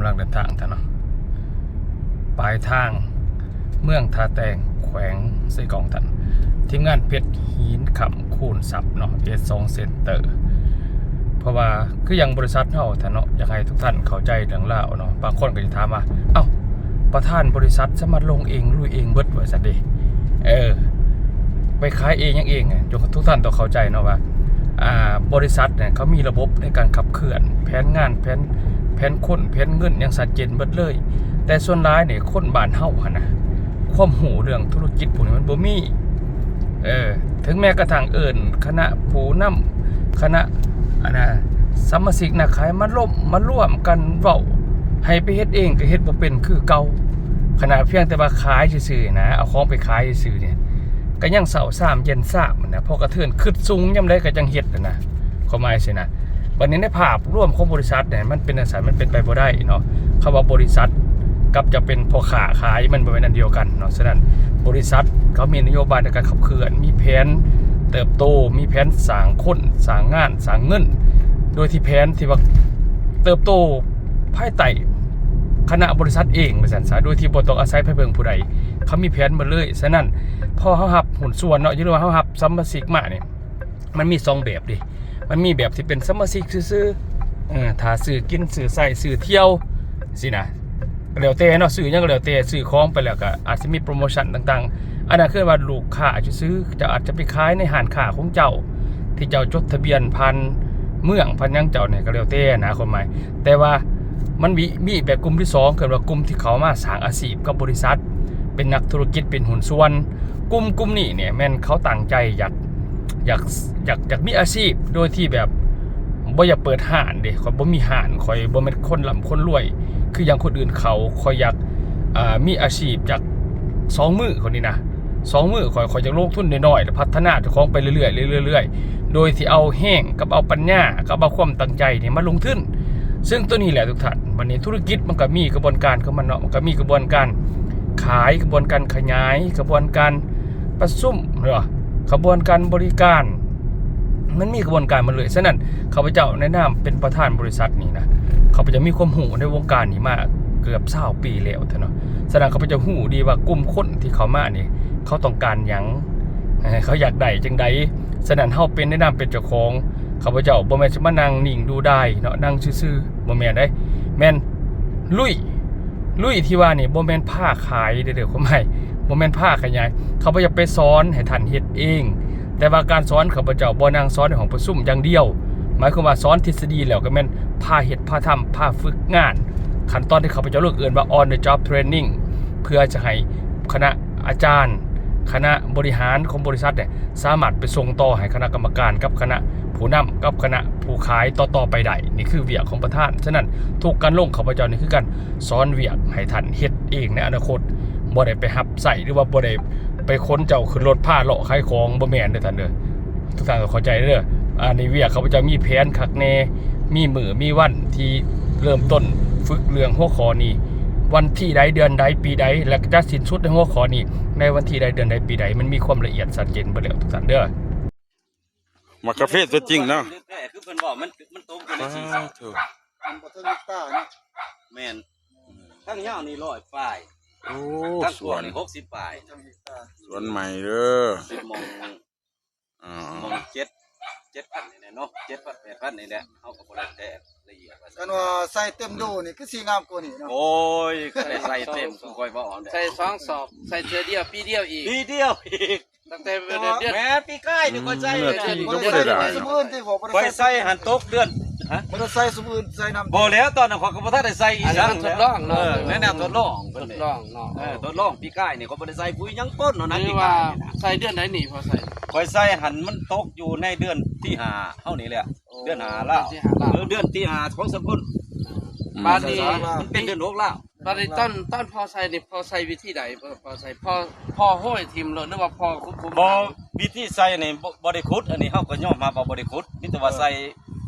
ำลังเดินทางท่านเนาะปลายทางเมืองท่าแตงแขวงไส้กรองท่านทีมงานเพชรหินขำคูณศัพท์เนาะS2 เซ็นเตอร์เพราะว่าคืออย่างบริษัทเฮาท่านเนาะอยากให้ทุกท่านเข้าใจเรื่องราวเนาะบางคนก็จะถามว่าเอ้าประธานบริษัทสามารถลงเองลุยเองเบิดว่าซั่นเด้ไปขายเองยังเองจนทุกท่านต้องเข้าใจเนาะว่าบริษัทเนี่ยเขามีระบบในการขับเคลื่อนแผนงานแผนคนแผนเงินอย่างชัดเจนเบิดเลยแต่ส่วนร้ายเนี่ยคนบ้านเฮาหั่นน่ะความหูเรื่องธุรกิจพวกนี้มันบ่มีถึงแม้กระทั่งคณะผู้นำคณะสมาชิกนักขายมาร่วมกันเว้าให้ไปเฮ็ดเองก็เฮ็ดบ่เป็นคือเก่าขนาดเพียงแต่ว่าขายซื่อๆนะเอาของไปขายซื่อๆเนี่ยก็ยังเช้า3เย็น3นะพอกระเทือนขึ้นสูงยามใดก็จังเฮ็ดนะความหมายสินะบัดนี้ในภาพร่วมของบริษัทเนี่ยมันเป็นอันมันเป็นไปบ่ได้เนาะคำว่าบริษัทกับจะเป็นพ่อค้าขายมันบ่เป็นอันเดียวกันเนาะฉะนั้นบริษัทเขามีนโยบายในการขับเคลื่อนมีแผนเติบโตมีแผนสร้างคนสร้างงานสร้างเงินโดยที่แผนที่ว่าเติบโตภายใต้คณะบริษัทเองว่าซั่นซะโดยที่บ่ต้องอาศัยไผเบิ่งผู้ใดเขามีแผนหมดเลยฉะนั้นพอเฮารับหุ้นส่วนเนาะอยู่ว่าเฮารับสมาชิกมาเนี่ยมันมี2แบบดิมันมีแบบที่เป็นสมาชิกซื่อๆถ้าซื้อกินซื้อใส่ซื้อเที่ยวสินะแล้วแต่เนาะซื้อหยังก็แล้วแต่ซื้อของไปแล้วก็อาจจะมีโปรโมชั่นต่างๆอันนั้นคือว่าลูกค้าอาจจะซื้อจะอาจจะไปขายในห้างค้าของเจ้าที่เจ้าจดทะเบียนพันเมืองพันยังเจ้าเนี่ยก็แล้วแต่นะความหมายแต่ว่ามันมีแบบกลุ่มที่2คือว่ากลุ่มที่เขามาสร้างอาชีพกับบริษัทเป็นนักธุรกิจเป็นหุ้นส่วนกลุ่มนี้เนี่ยแม่นเขาตั้งใจอยากมีอาชีพโดยที่แบบบ่อยากเปิดห้างเด้ข่อยบ่มีห้างข่อยบ่แม่นคนร่ำคนรวยคืออย่างคนอื่นเขาข่อยอยากมีอาชีพจาก2มื้อคนนี้นะ2มื้อข่อยจะลงทุนน้อยๆแล้วพัฒนาเจ้าของไปเรื่อยๆโดยที่เอาแห้งกับเอาปัญญากับเอาความตั้งใจนี่มาลงทุนซึ่งตัวนี้แหละทุกท่านวันนี้ธุรกิจมันก็มีกระบวนการของมันเนาะมันก็มีกระบวนการขายกระบวนการขยายกระบวนการประชุมหรือว่ากระบวนการบริการมันมีกระบวนการมันเลยฉะนั้นข้าพเจ้าในนามเป็นประธานบริษัทนี้นะข้าพเจ้ามีความรู้ในวงการนี้มาเกือบ20 ปีแล้วเนาะฉะนั้นข้าพเจ้ารู้ดีว่ากลุ่มคนที่เขามานี่เขาต้องการหยังเขาอยากได้จังใดฉะนั้นเฮาเป็นในนามเป็นเจ้าของข้าพเจ้าบ่แม่นสิมานั่งนิ่งดูได้เนาะนั่งซื่อๆบ่แม่นได้แม่นลุยที่ว่านี่บ่แม่นผ้าขายเด้อความหมายบ่แม่นผ้าขยายข้าพเจ้าไปสอนให้ท่านเฮ็ดเองแต่ว่าการสอนข้าพเจ้าบ่นั่งสอนในห้องประชุมอย่างเดียวหมายความว่าสอนทฤษฎีแล้วก็แม่นพาเฮ็ดพาทำพาฝึกงานขั้นตอนที่ข้าพเจ้าเรียกเอิ้นว่า on the job training เพื่อจะให้คณะอาจารย์คณะบริหารของบริษัทเนี่ยสามารถไปส่งต่อให้คณะกรรมการกับคณะผู้นำกับคณะผู้ขายต่อไปได้นี่คือเวียกของประธานฉะนั้นทุกการลงข้าพเจ้านี่คือการสอนเวียกให้ท่านเฮ็ดเองในอนาคตบ่ได้ไปรับใส่หรือว่าบ่ได้ไปค้นเจ้าขึ้นรถพาเลาะขายของบ่แม่นเด้อท่านเด้อทุกท่านเข้าใจเด้ออันนี้เวียกข้าพเจ้ามีแผนคักแน่มีมื้อมีวันที่เริ่มต้นฝึกเรื่องหัวข้อนี้วันที่ใดเดือนใดปีใดและจะสิ้นสุดในหัวข้อนี้ในวันที่ใดเดือนใดปีใดมันมีความละเอียดชัดเจนเบิดแล้วทุกท่านเด้อมากาแฟตัวจริงเนาะคือเพิ่นบอกมันตรงอยู่ในสีถูกมันบ่ถึงต้านี่แม่นทั้งยาวนี่100ป้ายโอ้ทั้ง ส กว้า วนงนี่60ป้ายสวนใหม่เด้อมอง7,000นี่แหละเนาะ7,000 8,000นี่แหละเฮาก็บ่ได้แต่ละเอียดว่ากันว่าใส่เต็มดูนี่คือสิงามกว่านี้เนาะโอ้ยได้ใส่เต็มค่อยบ่อ่อนใส่2 สอบใส่เทื่อเดียวปีเดียวอีกปีเดียวอีกตั้งแต่เดือนแม่ปีใกล้นี่ก็ใส่บ่ได้สมอื่นที่บ่ค่อยใส่หันตกเดือนบ่ได้ใส่สมอื่นใส่น้ำบ่แล้วตอนนั้นข้อยก็บ่ทันได้ใส่อีหยังทดลองเนาะแม่นทดลองเนาะทดลองปีใกล้นี่ก็บ่ได้ใส่ปุ๋ยหยังต้นเนาะนะคือว่าใส่เดือนไหนนี่พอใส่ค่อยใส่หันมันตกอยู่ในเดือนที่5เฮานี่แหละเดือน5แล้วเดือนที่5ของสกุลบาดนี้มันเป็นเดือน6แล้วบาดนี้ต้นพอใส่นี่พอใส่วิธีใดพอใส่พอห้อยทิ่มเลยหรือว่าพอคุมบ่วิธีใส่นี่บ่ได้ขุดอันนี้เฮาก็ย่อมาบ่ได้ขุดมีแต่ว่าใส่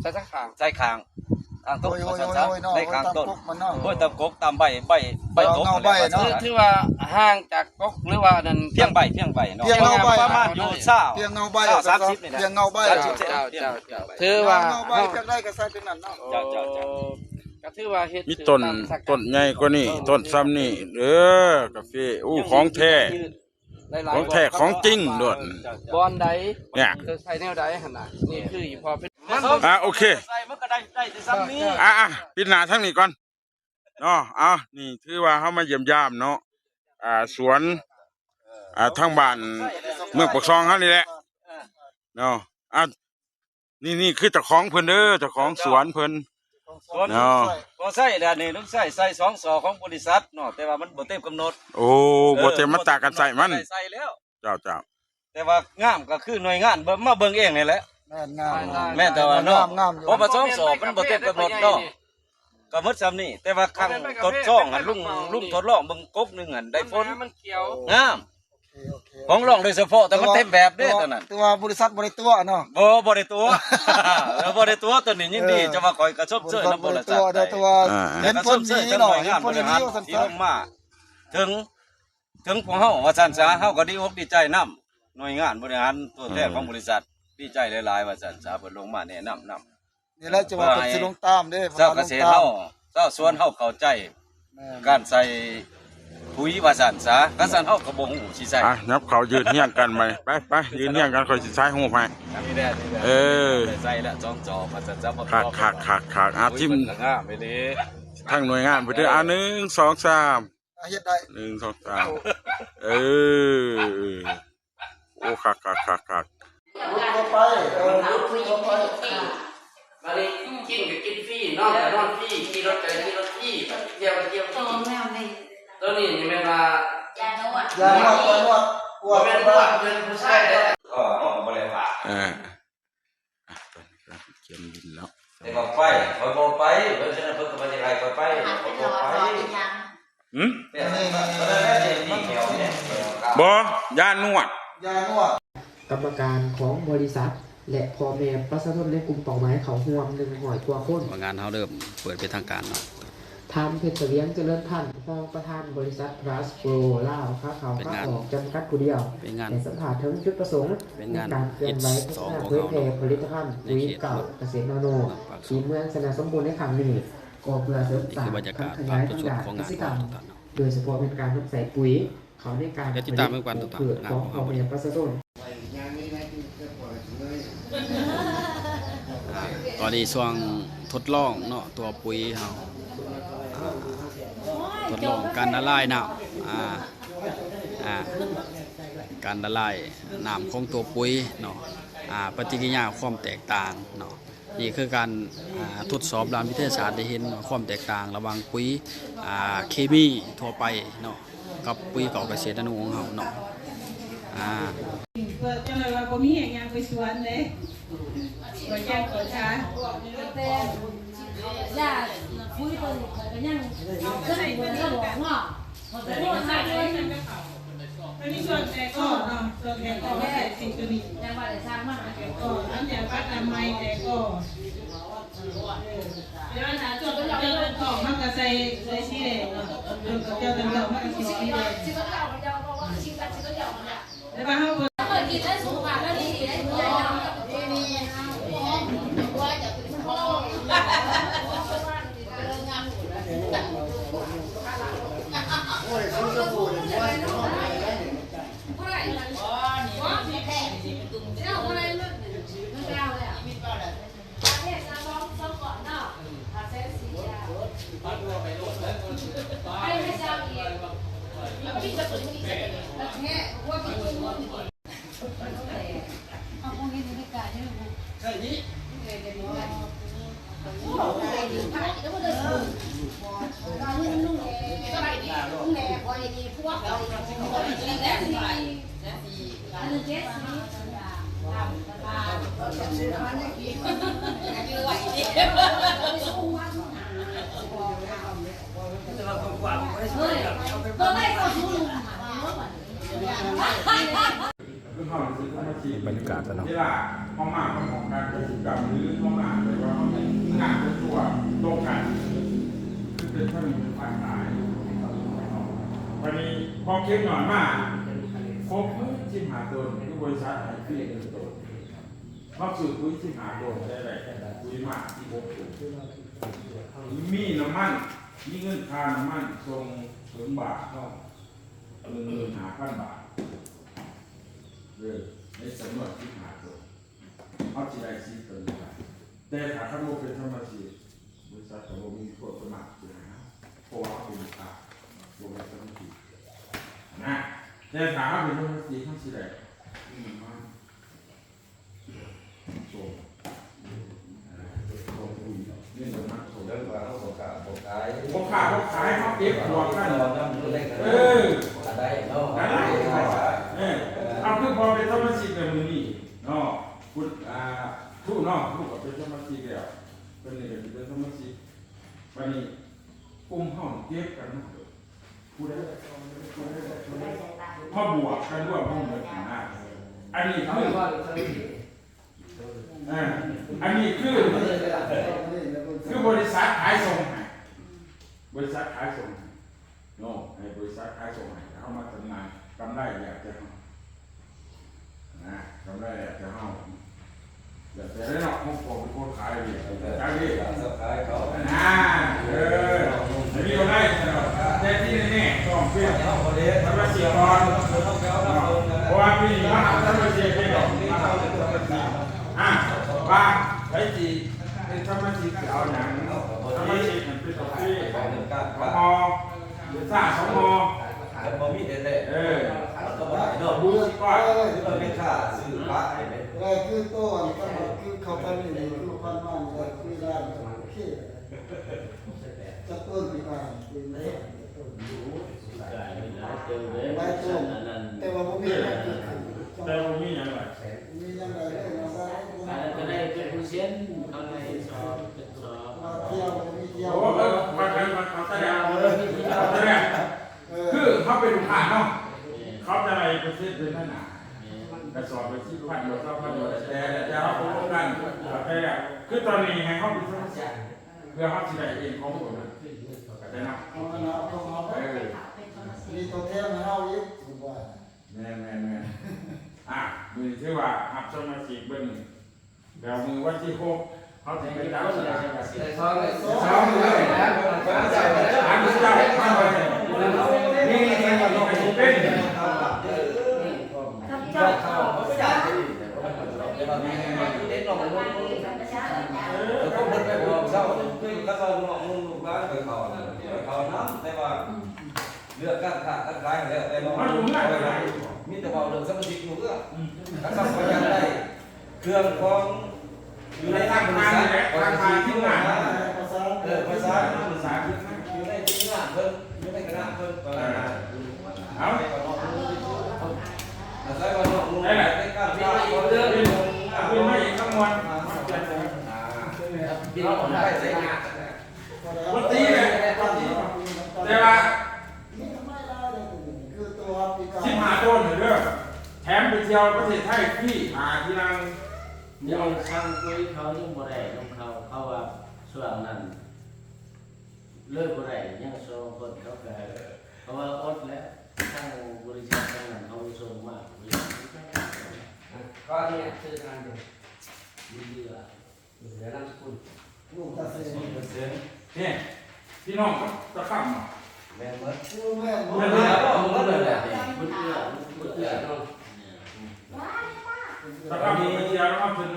ข้างใส่ข้างทางต้นในข้างต้นโอ้ยตามกกตามใบตกถือว่าห่างจากกกหรือว่านั่นเพียงใบเนาะประมาณอยู่20เพียงเงาใบ30นี่แหละเพียงเงาใบเจ้าถือว่าเงาใบจักได้ก็ใส่เป็นนั่นเนาะก็ ถือว่าเฮ็ด มีต้นใหญ่กว่านี้ต้นซ้ำนี่กาแฟอู้ของแท้ของแท้ของจริงโดด บอนใด เนี่ย จะใส่แนวใดหั่นน่ะนี่คืออีพอเป็น โอเค ใส่มันก็ได้แต่ซ้ำนี้ ปิดหน้าทั้งนี้ก่อนเนาะนี่ถือว่าเฮามาเยี่ยมยามเนาะสวนทางบ้านเมืองปากซองเฮานี่แหละเนาะนี่คือเจ้าของเพิ่นเด้อเจ้าของสวนเพิ่น เนาะ บ่ใส่แล้วนี่ต้องใส่2ซอของบริษัทเนาะแต่ว่ามันบ่เต็มกำหนด โอ้บ่เต็มมาตากันใส่มัน ใส่แล้ว เจ้า แต่ว่างามก็คือหน่วยงานมาเบิ่งเองนี่แหละ แม่นงาม แม่นแต่ว่าเนาะ งามอยู่ เพราะว่า2ซอมันบ่เต็มกำหนดเนาะก็หมดซ้ำนี่แต่ว่าครั้งทดลองหันลุงทดลองเบิ่งกกหนึงหันได้ผล มันเขียว งามของลองโดยเฉพาะแต่มันเต็มแบบเด้อตอนนั้น ตัวบริษัทบริตัวเนาะ บ่ได้ตัว บ่ได้ตัวตัวนี้ยินดีจะว่าคอยกระชบเชยนำบริษัท ตัวเห็นผลดีเนาะเห็นผลดีว่าซั่น ที่ลงมาถึงพวกเฮาว่าซั่นซะเฮาก็ดีอกดีใจนำหน่วยงานบริหารตัวแทนของบริษัทดีใจหลายๆว่าซั่นซะเพิ่นลงมาแนะนำนี่แหละจะว่าเป็นสิลงตามเด้ เจ้าเกษตรเฮาเจ้าสวนเฮาเข้าใจการใส่ปุ๋ยว่าซั่นซะก็ซั่นเฮาก็บ่ฮู้สิใส่ นับเขายืนเฮียงกันไปยืนเฮียงกันค่อยสิใช้หูให้ นี่แหละ ใส่แล้วจองจอมาซั่นซะบ่ ขาดทิ่ม งามไปเด้ ทางหน่วยงานเพิ่นเด้อ1 2 3 เฮ็ดได้ 1 2 3โอ้คัก ไปมาเลยกินก็กินฟรีนอนก็นอนฟรีขี่รถก็ขี่รถฟรีเที่ยวก็เที่ยวฟรีตัวนี้นี่แม่นว่าย านวดปวด แม่นว่าเป็นผู้ชายเด้ ก็เอาบ่ได้ว่า เขียนดินแล้ว แต่ว่าไปข่อยบ่ไปเพราะฉะนั้นเพิ่นก็บ่ได้ให้ข่อยไปข่อยบ่ไปเนี่ยก็ได้นี่เดียวเนี่ย บ่ย่านนวด กรรมการของบริษัท และพ่อแม่ประชาชนในกลุ่มเป้าหมายเขาห่วม100 กว่าคน งานเฮาเริ่มเปิดเป็นทางการเนาะ ทำเพชรเสวียงเจริญพันธ์รองประธานบริษัทพลัสโปรลาวค้าขาวค้าออกจำกัดผู้เดียวในสัมผัสถึงจุดประสงค์ในการเคลื่อนไหวพัฒนาเผยแพร่ผลิตภัณฑ์ปุ๋ยเก่าเกษตรนาโนที่เมืองสนาสมบูรณ์ในครั้งนี้ก็เพื่อเสริมสร้างการขยายตลาดเกษตรกรรมโดยเฉพาะเป็นการใส่ปุ๋ยเขาในการผลิตเกิดของพ่อแม่ประชาชน ตอนนี้ช่วงทดลองเนาะตัวปุ๋ยเฮาทดลองการละลายน้ำการละลายน้ำของตัวปุ๋ยเนาะปฏิกิริยาความแตกต่างเนาะนี่คือการทดสอบด้านวิทยาศาสตร์ได้เห็นความแตกต่างระหว่างปุ๋ยเคมีทั่วไปเนาะกับปุ๋ยเก่าเกษตรนาโนของเฮาเนาะจังเลยว่าบ่มีอย่างยังไปสวนเลยบ่ยังเปิดช้าแต่ย่าคุยเพิ่นก็ยังเพิ่นเพิ่นก็บอกเนาะเพิ่นก็ใส่เลยมันมีส่วนแต่ก็เนาะส่วนแต่ก็ไม่ใส่สิ่งตัวนี้ ยังว่าได้สร้างมาแต่ ก็อันเดียวปัดทำไมแต่ก็เดี๋ยวถ้าส่วนตัวเจ้าของมันก็ใส่สีแดงเนาะเจ้าตัวมันก็สีแดง สิก็เจ้าก็เจ้าเพราะว่าสิก็เจ้านั่นแหละ แล้วว่าเฮา เปิดกินได้สุขภาพก็ดีได้ใหญ่เนาะมีว่าจะเป็นพ่อบรรยากาศเนาะ ที่ว่าห้องหมากของการกิจกรรมหรือห้องหมากหรือว่าห้องงานเป็นตัวโลกกันคือเป็นถ้ามีความหมายวันนี้พอเค้กหน่อยมากครบชิมหาตัวทุกบริษัทไอพีเดินตัวรอบสื่อคุยชิมหาตัวได้ไรปุ๋ยมากที่พบ มีน้ำมันมีเงินค่าน้ำมันส่งถึงบาทเนาะ15,000 บาทในสำนวนที่หาตัวเขาจะได้ซีตัวนี้แต่ถ้าเขาโมเป็นธรรมชาติบริษัทเขามีกฎสมัครอยู่นะเพราะว่าเป็นตาบริษัทธรรมชาตินะแต่ถ้าเขาเป็นธรรมชาติเขาจะได้มันส่งนี่สำนักส่งแล้วก็เขาขายเขาเก็บหัวกันเอาคือพอเป็นธรรมชาติในมือนี่เนาะคุณทุกเนาะทุกก็เป็นธรรมชาติแล้วเป็นนี่ก็เป็นธรรมชาติวันนี้ปุ่มห้องเก็บกันพูดได้พ่อบวกกันด้วยห้องเดินหน้าอันนี้คือบริษัทขายส่งบริษัทขายส่งเนาะในบริษัทขายส่งเขามาทำงานกำไรอยากจะกำไรอยากจะเอาอยากจะได้หรอกพวกผมเป็นคนขายเลยขายดีขายเขาจะมีคนได้แต่ที่แน่ๆต้องเพื่อนทำมาเสียก่อนเพราะว่าปีนี้มาทำมาเสียเป็นดอกบ้างใช้จีเป็นธรรมจิตเอาอย่างธรรมจิตมันเป็นตัวที่มอหรือซ่า2 มอแล้วบ่มีเด็ดก็บ่ได้เนาะ บูสก่อน คือเป็นค่าซื้อพระให้เป็น คือต้นคือเขาไปนี่คือพันมันคือได้โอเคจะต้นปีกายเป็นไว้ต้นแต่ว่าบ่มีอะไรเกิดขึ้น แต่บ่มีหยังหลาย มียังไงได้ยังไง จะได้เป็นผู้เชี่ยวเขาในสอบเป็นสอบ มาเที่ยวมีเที่ยว โอ้มาเขาแสดงคือเขาเป็นลูกค้าเนาะเขาจะอะไรประเทศเป็นหน้ากระสอบไปที่พันหมดแล้วพันหมดแต่เขาพูดกันแต่คือตอนนี้ให้เขาเป็นธุรกิจเพื่อเขาจะได้เองของผมนะแต่นะมีตัวแทนเฮาอีกถูกว่า แม่มือที่ว่าหับสมาชิกเบิ้งเดี๋ยวมือวันที่6เขาถึงไปจับซ้อมเลยนะอันนี้จะให้เข้าไปนี่มันลงไปเป็นต้องเพิ่นไปบอกเจ้าคือแล้วก็น้องลูกหลานไปเขาน้ำแต่ว่าเลือกการค้าการขายแล้วแต่ว่ามีแต่ว่าเรื่องสมาชิกอยู่เรื่องถ้าทำกันได้เครื่องของอยู่ในทางบริษัทที่งานภาษาอยู่ในที่งานเพิ่นอยู่ในคณะเพิ่นก็ได้เอาไปก็น้องอาศัยว่าน้องลูกในการค้าก็เรื่องเป็นไม่ทั้งมวลพี่น้องได้ใช้งาน วันนี้เลยแต่ว่า15 ต้นเด้อแถมไปเที่ยวประเทศไทยที่ที่นั่ง เดี๋ยวช่างคุยเขายังบ่ได้ลงเขาว่าส่วนนั้นเลิกบ่ได้ยังส่งคนเขาก็เพราะว่าอดแล้วทางบริษัททางนั้นเขาส่งมาก็เนี่ยคืองานเดียวดีๆล่ะเดี๋ยวนั่งคุย ลูกตาเสีย นี่พี่น้องก็จะข้ามเนาะ แม่เมื่อ แม่ เมื่อเลยแหละ บุญเอื้อเนาะ ถ้าข้ามไปเที่ยวแล้วก็เป็น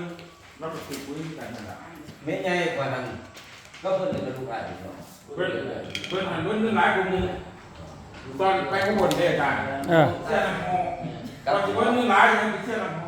เราไปคุยกันนั่นแหละ เม่ใหญ่กว่านั้นก็เพิ่นเป็นลูกหลานเนาะ เพื่อนหันเพื่อนหลายกลุ่มตอนไปข้างบนเดียกันเสื้อลำโพงตอนที่เพื่อนหลายยังเป็นเสื้อลำโพง